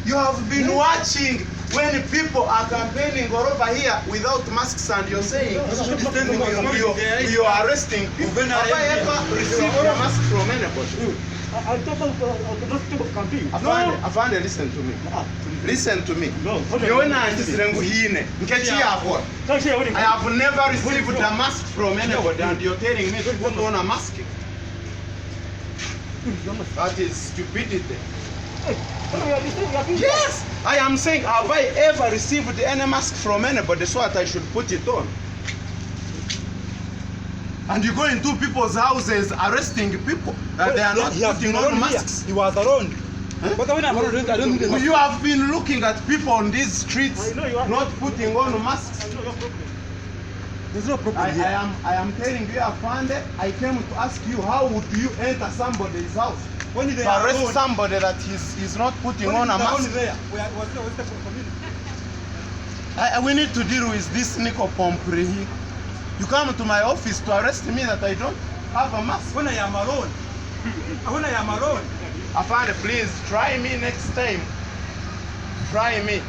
You have been watching when people are campaigning all over here without masks, and you're saying you are arresting people. Have I ever received a mask from anybody? Afande, listen to me. Listen to me. I have never received a mask from anybody, and you're telling me people don't want a mask. That is stupidity. Yes, I am saying, have I ever received any mask from anybody so that I should put it on? And you go into people's houses arresting people that they are not putting on masks. He was around. Huh? But when I don't think You have been looking at people on these streets not putting on masks. there's no problem here. I am telling you, Afande, I came to ask you, how would you enter somebody's house When they to are arrest alone, somebody that is not putting when on a they are only mask? there, what's the community? We need to deal with this Nico Pompri. You come to my office to arrest me that I don't have a mask. When I am alone, Afande, please try me next time. Try me.